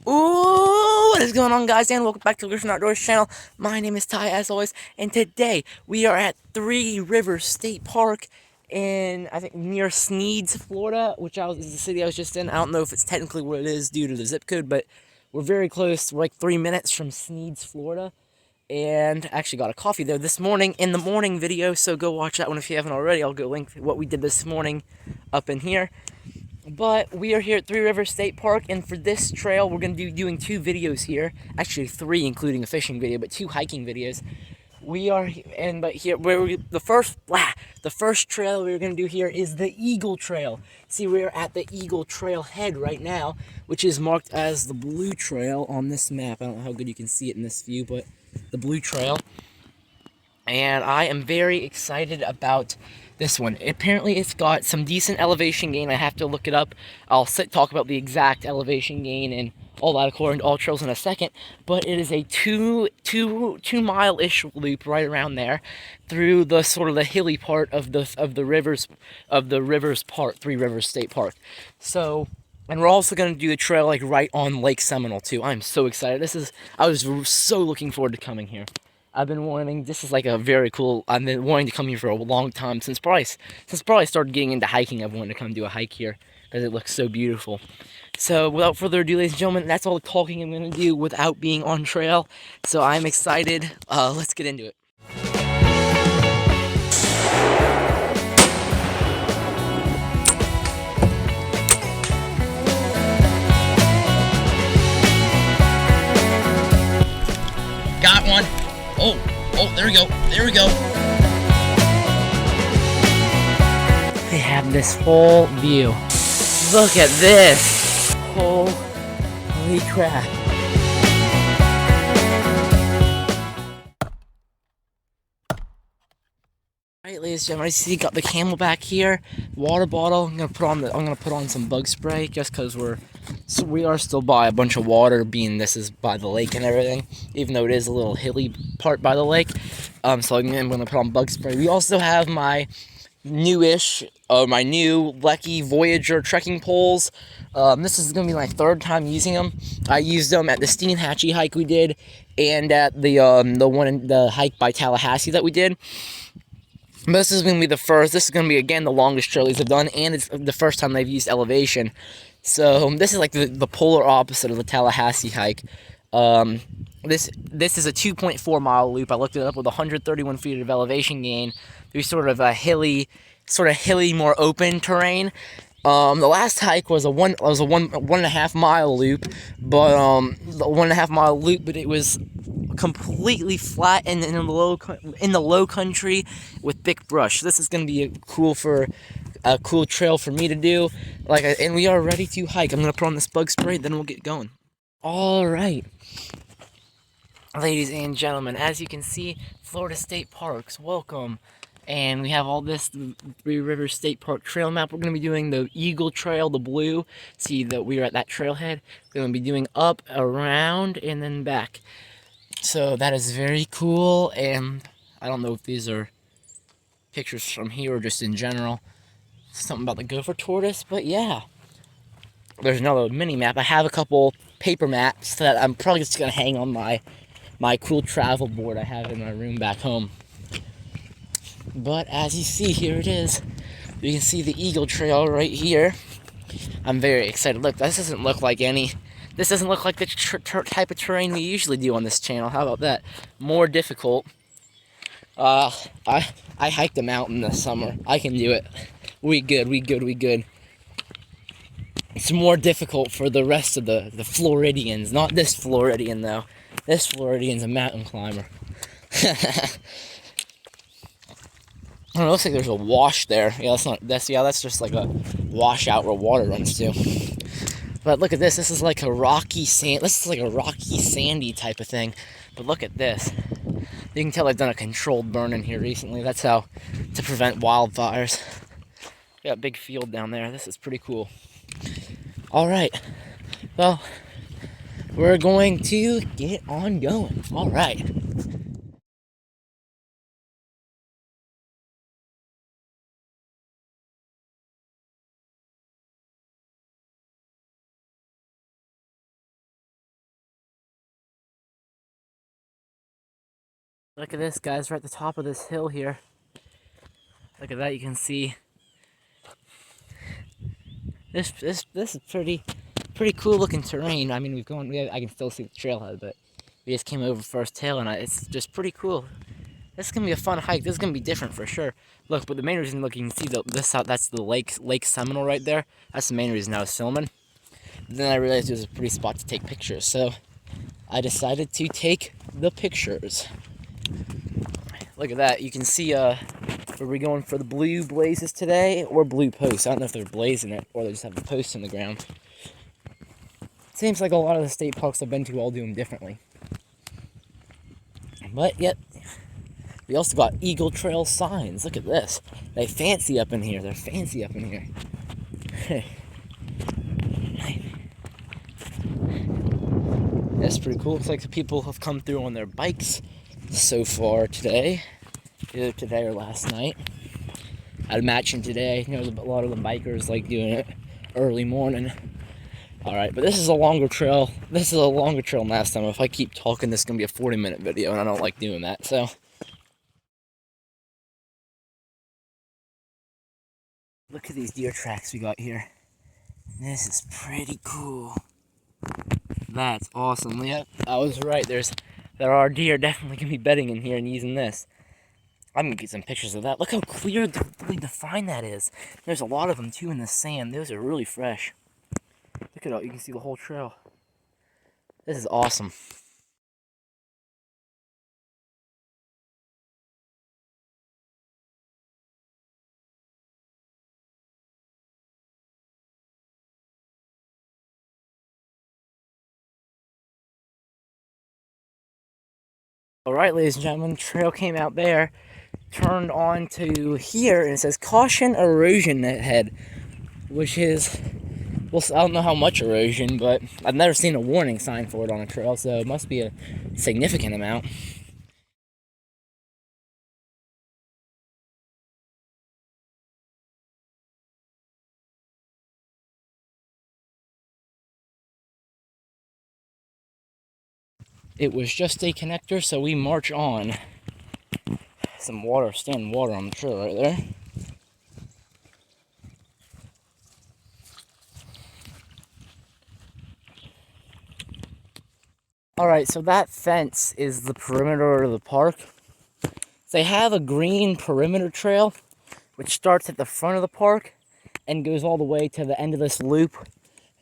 Ooh, what is going on, guys, and welcome back to the Griffin Outdoors channel. My name is Ty, as always, and today we are at Three Rivers State Park in, I think, near Sneads, Florida, is the city I was just in. I don't know if it's technically what it is due to the zip code, but we're very close. We're like 3 minutes from Sneads, Florida, and I actually got a coffee there this morning in the morning video, so go watch that one if you haven't already. I'll go link what we did this morning up in here. But we are here at Three Rivers State Park, and for this trail, we're going to be doing 2 videos here. Actually, 3, including a fishing video, but 2 hiking videos. We are, but here, the first trail we're going to do here is the Eagle Trail. See, we're at the Eagle Trail head right now, which is marked as the blue trail on this map. I don't know how good you can see it in this view, but the blue trail. And I am very excited about this one. Apparently it's got some decent elevation gain. I have to look it up. I'll talk about the exact elevation gain and all that according to AllTrails in a second, but it is a two mile-ish loop right around there through the sort of the hilly part of the rivers part, Three Rivers State Park. So, and we're also going to do the trail like right on Lake Seminole too. I'm so excited. I was so looking forward to coming here. I've been wanting, this is like a very cool, I've been wanting to come here for a long time, since probably I started getting into hiking. I've wanted to come do a hike here, because it looks so beautiful. So without further ado, ladies and gentlemen, that's all the talking I'm going to do without being on trail. So I'm excited. Let's get into it. Got one. Oh, there we go. There we go. They have this whole view. Look at this. Holy crap. Alright, ladies and gentlemen, I see got the Camelback here, water bottle. I'm gonna put on some bug spray just because we are still by a bunch of water, being this is by the lake and everything, even though it is a little hilly part by the lake. So I'm gonna put on bug spray. We also have my new Lecky Voyager trekking poles. This is gonna be my 3rd time using them. I used them at the Steenhatchee hike we did, and at the hike by Tallahassee that we did. But this is going to be the first. This is going to be, again, the longest trail these have done, and it's the first time they've used elevation. So this is like the polar opposite of the Tallahassee hike. This is a 2.4 mile loop. I looked it up with 131 feet of elevation gain through sort of hilly, more open terrain. The last hike was a 1.5 mile loop, but the 1.5 mile loop, but it was completely flat and in the low country with thick brush. This is going to be a cool trail for me to do. And we are ready to hike. I'm going to put on this bug spray, then we'll get going. All right, ladies and gentlemen, as you can see, Florida State Parks, welcome. And we have all this Three Rivers State Park trail map. We're going to be doing the Eagle Trail, the blue. See that we are at that trailhead. We're going to be doing up, around, and then back. So that is very cool, and I don't know if these are pictures from here or just in general. Something about the gopher tortoise, but yeah. There's another mini map. I have a couple paper maps that I'm probably just going to hang on my cool travel board I have in my room back home. But as you see, here it is. You can see the Eagle Trail right here. I'm very excited. Look, this doesn't look like the type of terrain we usually do on this channel. How about that? More difficult. I hiked a mountain this summer. I can do it. We good. It's more difficult for the rest of the Floridians. Not this Floridian, though. This Floridian's a mountain climber. I don't know, it looks like there's a wash there. Yeah, that's just like a washout where water runs to. But look at this. This is like a rocky sandy type of thing. But look at this. You can tell I've done a controlled burn in here recently. That's how to prevent wildfires. We got a big field down there. This is pretty cool. All right. Well, we're going to get on going. All right. Look at this, guys. We're at the top of this hill here. Look at that. You can see this is pretty cool looking terrain. I mean, I can still see the trailhead, but we just came over first hill, and it's just pretty cool. This is gonna be a fun hike. This is gonna be different for sure. Look, but the main reason, look, you can see that's the Lake Seminole right there. That's the main reason I was filming. But then I realized it was a pretty spot to take pictures, so I decided to take the pictures. Look at that. You can see are we going for the blue blazes today or blue posts? I don't know if they're blazing it or they just have the posts in the ground. Seems like a lot of the state parks I've been to all do them differently. But yet, we also got Eagle Trail signs. Look at this. They're fancy up in here. They're fancy up in here. That's pretty cool. Looks like the people have come through on their bikes so far today. Either today or last night. I'd imagine today, you know, a lot of the bikers like doing it early morning. Alright, but this is a longer trail. This is a longer trail than last time. If I keep talking, this is going to be a 40-minute video, and I don't like doing that, so. Look at these deer tracks we got here. This is pretty cool. That's awesome. Yep, I was right. There are deer definitely going to be bedding in here and using this. I'm going to get some pictures of that. Look how clearly defined that is. There's a lot of them, too, in the sand. Those are really fresh. Look at it, you can see the whole trail. This is awesome. Alright, ladies and gentlemen, trail came out there, turned on to here, and it says caution erosion ahead, which is, well, I don't know how much erosion, but I've never seen a warning sign for it on a trail, so it must be a significant amount. It was just a connector, so we march on. Some water, standing water on the trail right there. Alright, so that fence is the perimeter of the park. They have a green perimeter trail, which starts at the front of the park and goes all the way to the end of this loop.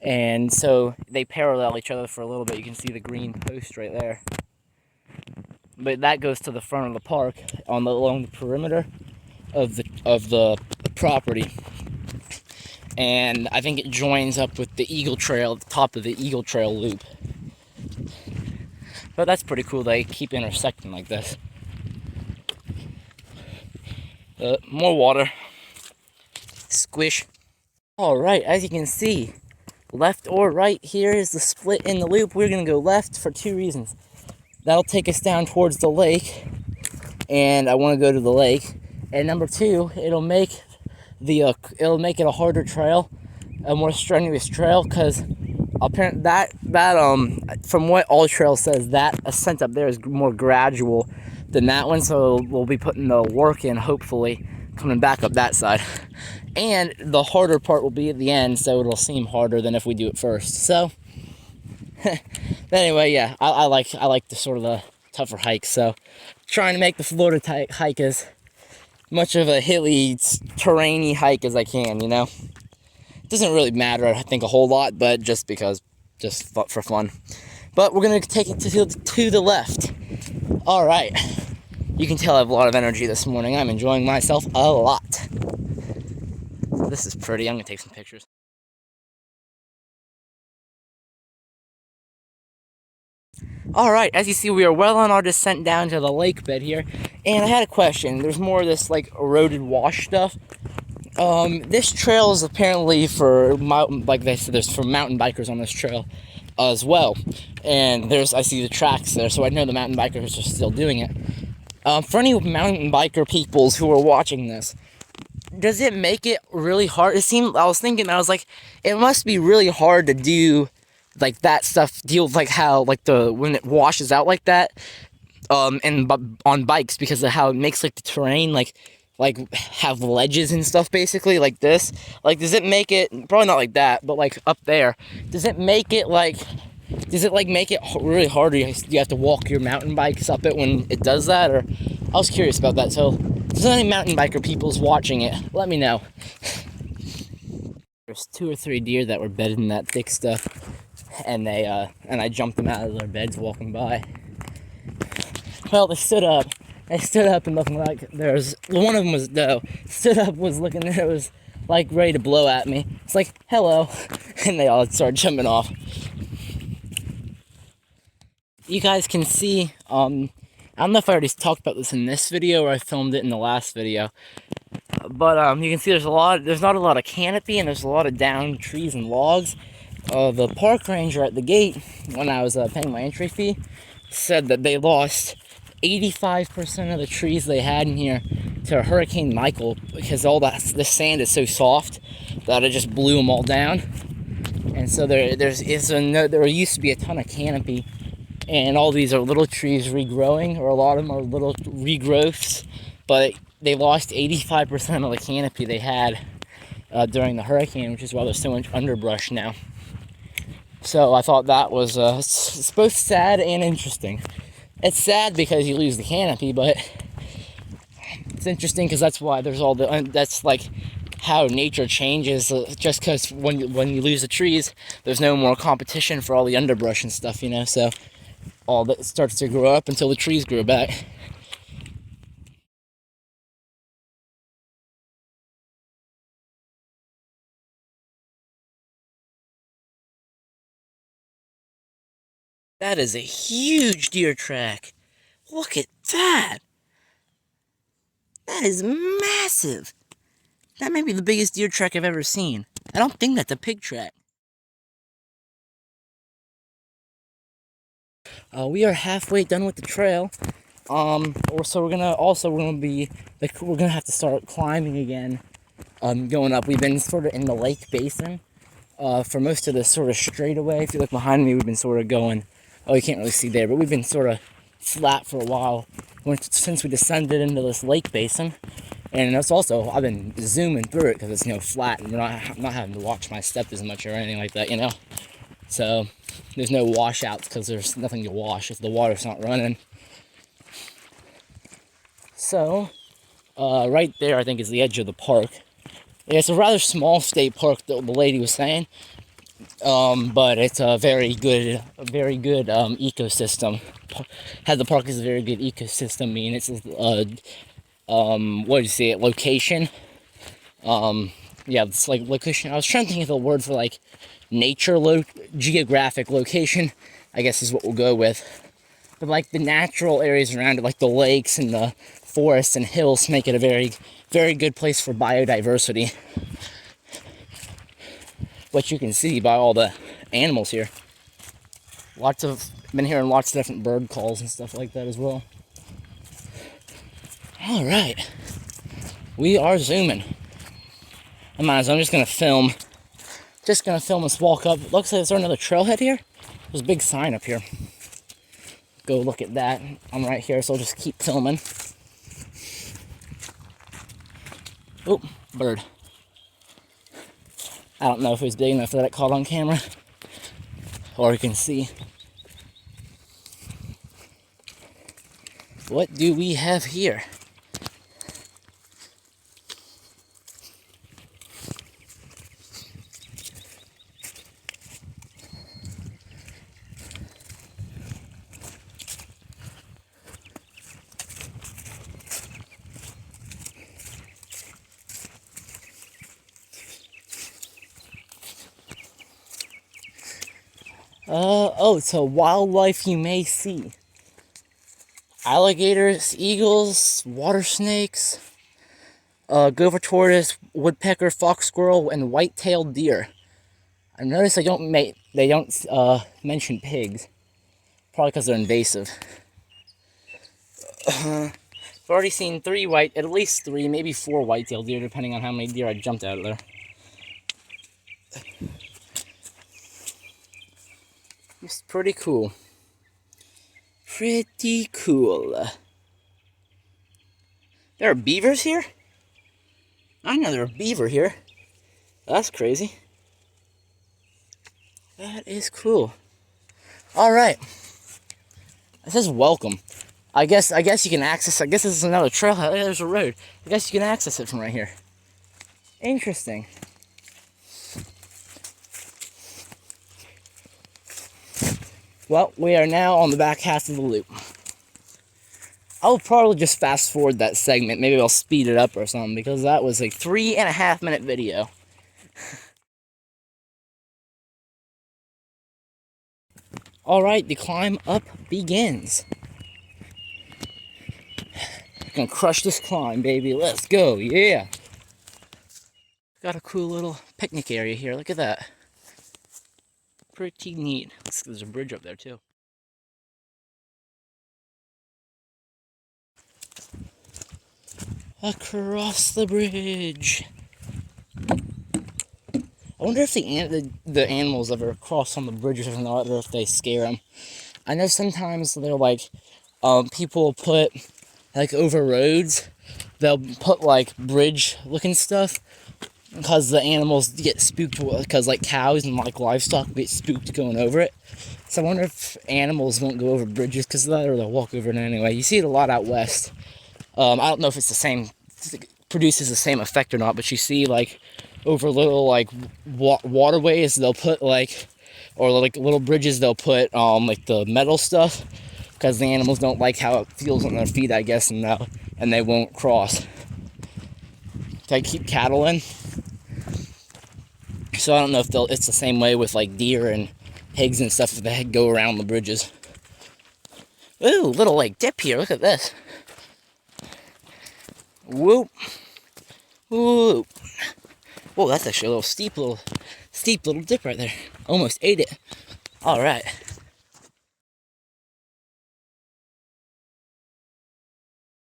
And so they parallel each other for a little bit. You can see the green post right there. But that goes to the front of the park along the perimeter of the property. And I think it joins up with the Eagle Trail at the top of the Eagle Trail loop. But that's pretty cool. They keep intersecting like this. More water. Squish. Alright, as you can see, left or right here is the split in the loop. We're going to go left for two reasons. That'll take us down towards the lake, and I want to go to the lake. And number two, it'll make it a harder trail, a more strenuous trail, because apparently from what All Trail says, that ascent up there is more gradual than that one. So we'll be putting the work in, hopefully, coming back up that side. And the harder part will be at the end, so it'll seem harder than if we do it first. So, anyway, yeah, I like the sort of the tougher hikes. So, trying to make the Florida hike as much of a hilly, terrainy hike as I can, you know. It doesn't really matter, I think, a whole lot, but just for fun. But we're gonna take it to the left. All right. You can tell I have a lot of energy this morning. I'm enjoying myself a lot. This is pretty. I'm going to take some pictures. Alright, as you see, we are well on our descent down to the lake bed here. And I had a question. There's more of this, like, eroded wash stuff. This trail is apparently for like they said, there's for mountain bikers on this trail as well. And I see the tracks there, so I know the mountain bikers are still doing it. For any mountain biker peoples who are watching this, does it make it really hard? I was thinking, I was like, it must be really hard to do, like, that stuff, deal with, like, how, like, when it washes out like that, and on bikes because of how it makes like the terrain like have ledges and stuff basically like this. Like, does it make it probably not like that, but like up there? Does it make it like? Does it like make it really hard? You have to walk your mountain bikes up it when it does that, or I was curious about that. So, if there's any mountain biker people's watching it, let me know. There's 2 or 3 deer that were bedded in that thick stuff, and I jumped them out of their beds walking by. Well, they stood up. They stood up and looking like there's one of them was stood up, was looking, it was like ready to blow at me. It's like, hello, and they all started jumping off. You guys can see, I don't know if I already talked about this in this video or I filmed it in the last video, but you can see there's not a lot of canopy, and there's a lot of downed trees and logs. The park ranger at the gate, when I was paying my entry fee, said that they lost 85% of the trees they had in here to Hurricane Michael because all the sand is so soft that it just blew them all down. And so there used to be a ton of canopy, and all these are little trees regrowing, or a lot of them are little regrowths, but they lost 85% of the canopy they had during the hurricane, which is why there's so much underbrush now. So I thought that was it's both sad and interesting. It's sad because you lose the canopy, but it's interesting because that's why there's all the that's like how nature changes. Just because when you lose the trees, there's no more competition for all the underbrush and stuff, you know. So all that starts to grow up until the trees grow back. That is a huge deer track. Look at that. That is massive. That may be the biggest deer track I've ever seen. I don't think that's a pig track. We are halfway done with the trail. So we're gonna have to start climbing again. Going up. We've been sort of in the lake basin. For most of this sort of straightaway. If you look behind me, we've been sort of going. Oh, you can't really see there, but we've been sort of flat for a while since we descended into this lake basin. And it's also, I've been zooming through it because it's, flat, and I'm not having to watch my step as much or anything like that, So there's no washouts because there's nothing to wash if the water's not running. So right there, I think, is the edge of the park. Yeah, it's a rather small state park, the lady was saying, but it's a very good ecosystem. The park is a very good ecosystem. I mean, it's what do you say? Location. Yeah, it's like location. I was trying to think of the word for like geographic location, I guess is what we'll go with. But like the natural areas around it, like the lakes and the forests and hills, make it a very, very good place for biodiversity. What you can see by all the animals here. Been hearing lots of different bird calls and stuff like that as well. All right, we are zooming. I'm just gonna film. Just gonna film us walk up. Looks like there's another trailhead here. There's a big sign up here. Go look at that. I'm right here, so I'll just keep filming. Oh, bird. I don't know if it was big enough that it caught on camera, or you can see. What do we have here? So wildlife you may see. Alligators, eagles, water snakes, gopher tortoise, woodpecker, fox squirrel, and white-tailed deer. I noticed they don't mention pigs, probably because they're invasive. I've already seen at least three, maybe 4 white-tailed deer, depending on how many deer I jumped out of there. It's pretty cool. Pretty cool. There are beavers here? I know there are beaver here. That's crazy. That is cool. Alright. It says welcome. I guess you can access, I guess this is another trailhead. There's a road. I guess you can access it from right here. Interesting. Well, we are now on the back half of the loop. I'll probably just fast forward that segment. Maybe I'll speed it up or something, because that was like 3.5 minute video. Alright, the climb up begins. Gonna crush this climb, baby. Let's go, yeah. Got a cool little picnic area here. Look at that. Pretty neat. There's a bridge up there too. Across the bridge. I wonder if the animals ever cross on the bridges or not, or if they scare them. I know sometimes they're like, people put, like over roads, they'll put like bridge looking stuff, because the animals get spooked, because like cows and like livestock get spooked going over it. So I wonder if animals won't go over bridges because of that, or they'll walk over it anyway. You see it a lot out west. I don't know if it's the same, produces the same effect or not, but you see like over little like waterways they'll put like, or like little bridges they'll put like the metal stuff, because the animals don't like how it feels on their feet, I guess, and they won't cross. They keep cattle in. So I don't know if it's the same way with like deer and pigs and stuff, if they go around the bridges. Ooh, little like dip here. Look at this. Whoop. Whoop. Whoa, that's actually a little steep little dip right there. Almost ate it. Alright.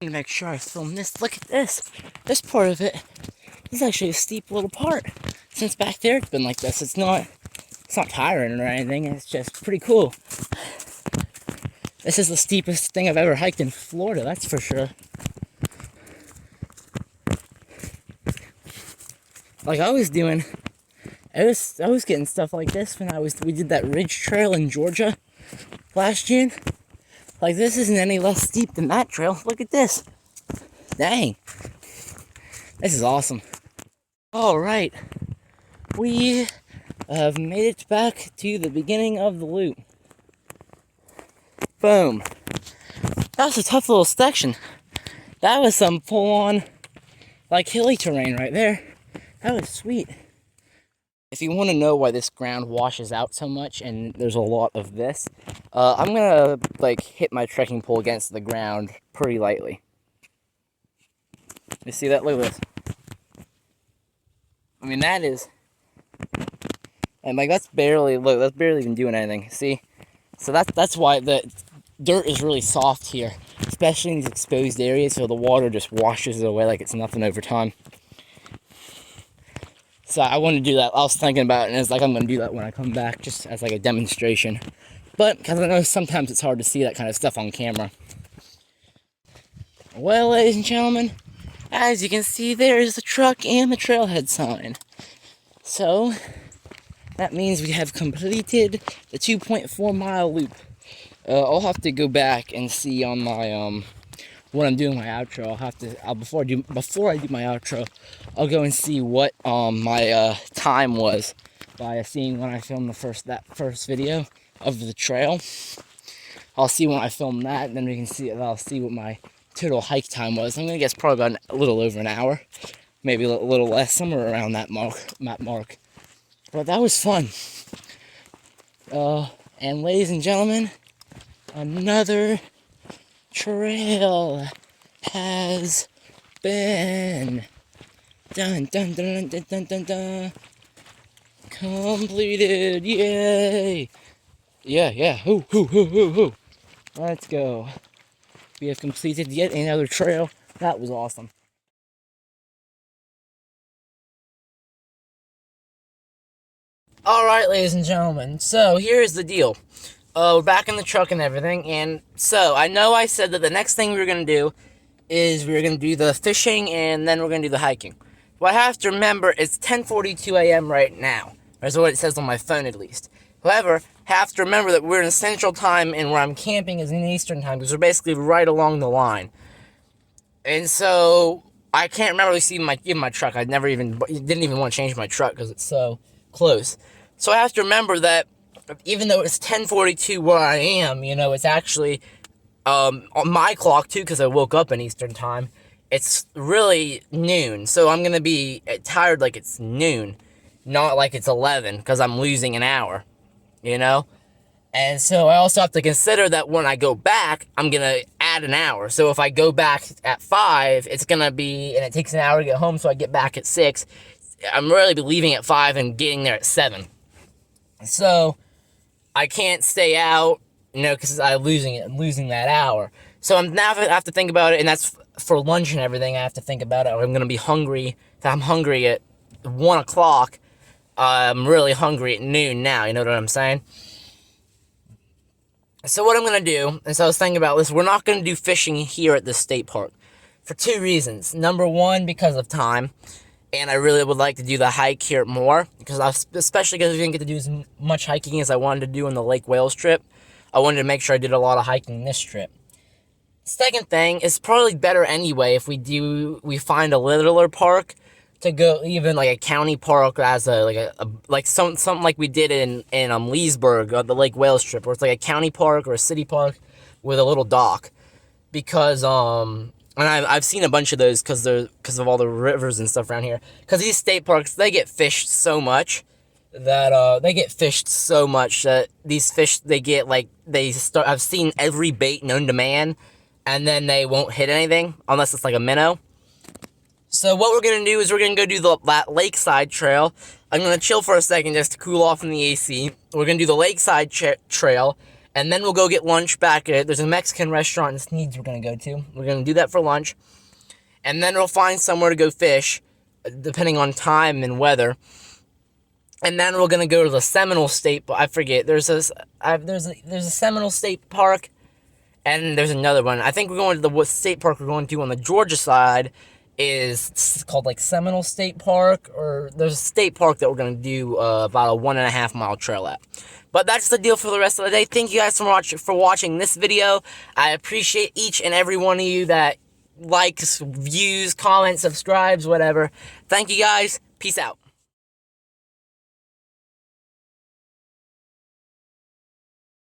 I'm gonna make sure I film this. Look at this. This part of it is actually a steep little part. Since back there it's been like this. It's not tiring or anything. It's just pretty cool. This is the steepest thing I've ever hiked in Florida, that's for sure. Like I was getting stuff like this when we did that ridge trail in Georgia last June. Like this isn't any less steep than that trail. Look at this. Dang. This is awesome. Alright. We have made it back to the beginning of the loop. Boom. That was a tough little section. That was some full-on, like, hilly terrain right there. That was sweet. If you want to know why this ground washes out so much and there's a lot of this, I'm gonna like hit my trekking pole against the ground pretty lightly. You see that? Look at this. I mean, that is, and like that's barely even doing anything. See? So that's why the dirt is really soft here, especially in these exposed areas, so the water just washes it away like it's nothing over time. So I want to do that. I was thinking about it, and it's like I'm going to do that when I come back, just as like a demonstration. But, because I know sometimes it's hard to see that kind of stuff on camera. Well, ladies and gentlemen, as you can see, there is the truck and the trailhead sign. So, that means we have completed the 2.4 mile loop. I'll have to go back and see on my, when I'm doing my outro, before I do my outro, I'll go and see what my time was by seeing when I filmed that first video of the trail. I'll see when I filmed that, and then we can see. I'll see what my total hike time was. I'm gonna guess probably about a little over an hour, maybe a little less, somewhere around that mark. But that was fun. And ladies and gentlemen, another trail has been dun dun dun dun dun dun dun completed. Yay! Yeah. Hoo. Let's go. We have completed yet another trail. That was awesome. Alright, ladies and gentlemen, so here's the deal. We're back in the truck and everything, and so I know I said that the next thing we were gonna do is we were gonna do the fishing and then we're gonna do the hiking. What I have to remember, it's 10:42 a.m. right now. That's what it says on my phone, at least. However, have to remember that we're in Central Time and where I'm camping is in Eastern Time because we're basically right along the line. And so I can't remember seeing my truck. I didn't even want to change my truck because it's so close. So I have to remember that even though it's 10:42 where I am, it's actually on my clock too because I woke up in Eastern Time. It's really noon, so I'm gonna be tired like it's noon, not like it's 11 because I'm losing an hour, you know. And so I also have to consider that when I go back, I'm going to add an hour. So if I go back at 5, it's going to be, and it takes an hour to get home, so I get back at 6. I'm really be leaving at 5 and getting there at 7. So I can't stay out, because I'm losing that hour. So I have to think about it, and that's for lunch and everything. I have to think about it. I'm going to be hungry. If I'm hungry at 1 o'clock, I'm really hungry at noon now. You know what I'm saying? So what I'm going to do, and so I was thinking about this, we're not going to do fishing here at the state park for 2 reasons. Number 1, because of time, and I really would like to do the hike here more, especially because we didn't get to do as much hiking as I wanted to do on the Lake Wales trip. I wanted to make sure I did a lot of hiking this trip. Second thing, it's probably better anyway if we find a littler park to go, even like a county park as something like we did in Leesburg, the Lake Wales trip, where it's like a county park or a city park with a little dock, because and I've seen a bunch of those because of all the rivers and stuff around here. Because these state parks, they get fished so much that these fish, they get I've seen every bait known to man, and then they won't hit anything unless it's like a minnow. So what we're going to do is we're going to go do that lakeside trail. I'm going to chill for a second just to cool off in the AC. We're going to do the lakeside trail, and then we'll go get lunch back at it. There's a Mexican restaurant in Sneads we're going to go to. We're going to do that for lunch, and then we'll find somewhere to go fish, depending on time and weather. And then we're going to go to the Seminole State, I forget, there's a Seminole State Park, and there's another one. I think we're going to the state park we're going to on the Georgia side is called like Seminole State Park, or there's a state park that we're going to do about a 1.5 mile trail at. But that's the deal for the rest of the day. Thank you guys for watching this video. I appreciate each and every one of you that likes, views, comments, subscribes, whatever. Thank you guys. Peace out.